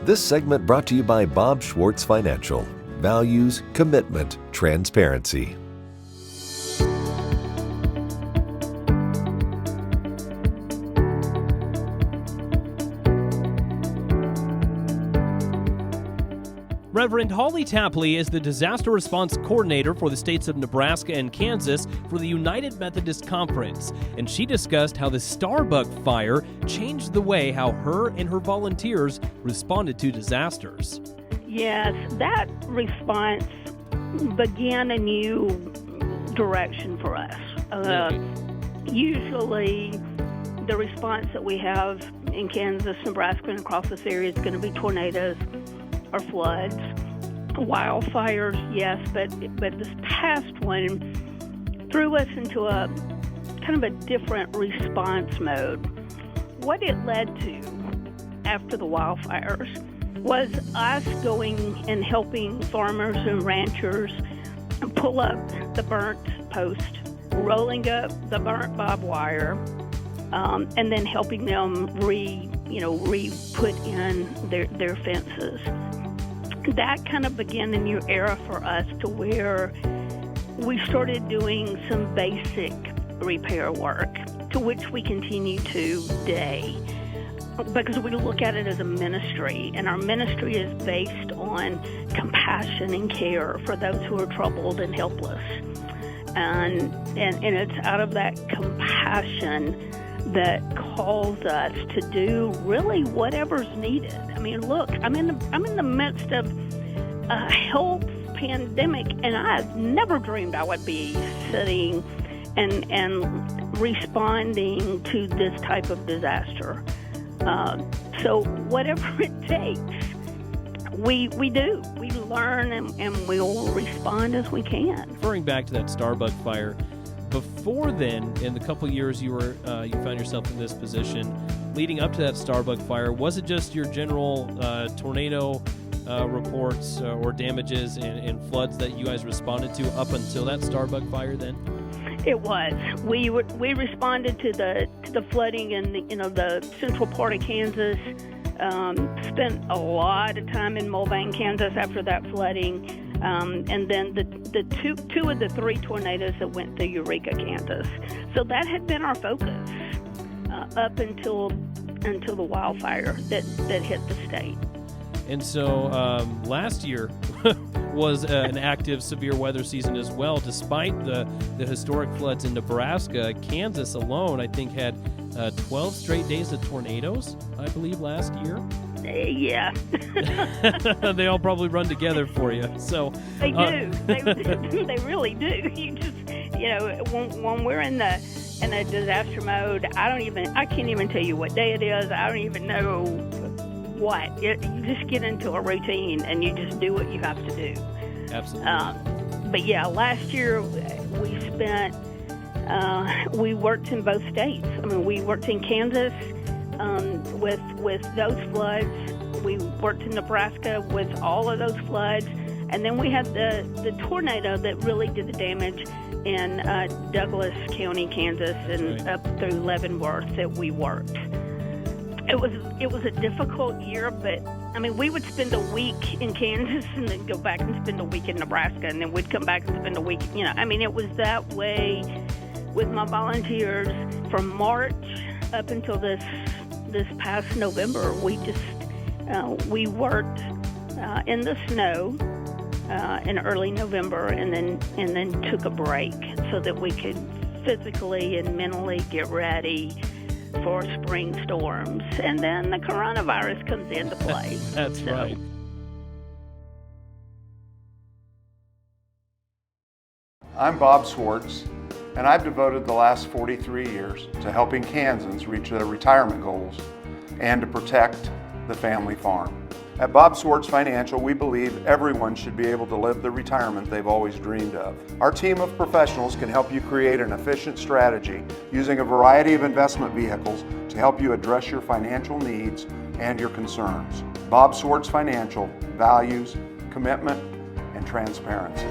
This segment brought to you by Bob Schwartz Financial. Values, commitment, transparency. Reverend Hollie Tapley is the Disaster Response Coordinator for the states of Nebraska and Kansas for the United Methodist Conference, and she discussed how the Starbuck fire changed the way how her and her volunteers responded to disasters. Yes, that response began a new direction for us. Usually, the response that we have in Kansas, Nebraska, and across this area is going to be tornadoes or floods, wildfires, yes, but this past one threw us into a kind of a different response mode. What it led to after the wildfires was us going and helping farmers and ranchers pull up the burnt post, rolling up the burnt barbed wire, and then helping them re-put in their fences. That kind of began a new era for us to where we started doing some basic repair work, to which we continue today, because we look at it as a ministry, and our ministry is based on compassion and care for those who are troubled and helpless. And it's out of that compassion that calls us to do really whatever's needed. I mean, look, I'm in the midst of a health pandemic, and I've never dreamed I would be sitting and responding to this type of disaster. So whatever it takes, we do. We learn and we'll respond as we can. Referring back to that Starbuck fire, before then, in the couple years you found yourself in this position, leading up to that Starbuck fire, was it just your general tornado reports or damages and floods that you guys responded to up until that Starbuck fire then? It was. We responded to the flooding in the central part of Kansas. Spent a lot of time in Mulvane, Kansas after that flooding. And then the two of the three tornadoes that went through Eureka, Kansas. So that had been our focus up until the wildfire that hit the state. And so last year was an active severe weather season as well. Despite the historic floods in Nebraska, Kansas alone, I think, had 12 straight days of tornadoes, I believe, last year. Yeah. They all probably run together for you. So they do. They really do. You just, when we're in a disaster mode, I can't even tell you what day it is. I don't even know what. You just get into a routine and you just do what you have to do. Absolutely. But yeah, last year we worked in both states. I mean, we worked in Kansas with those floods. We worked in Nebraska with all of those floods. And then we had the tornado that really did the damage in Douglas County, Kansas, and up through Leavenworth that we worked. It was a difficult year, but I mean, we would spend a week in Kansas and then go back and spend a week in Nebraska, and then we'd come back and spend a week. I mean, it was that way with my volunteers from March up until this past November. We worked in the snow in early November, and then took a break so that we could physically and mentally get ready for spring storms. And then the coronavirus comes into play. That's right. I'm Bob Schwartz, and I've devoted the last 43 years to helping Kansans reach their retirement goals and to protect the family farm. At Bob Schwartz Financial, we believe everyone should be able to live the retirement they've always dreamed of. Our team of professionals can help you create an efficient strategy using a variety of investment vehicles to help you address your financial needs and your concerns. Bob Schwartz Financial, values, commitment, and transparency.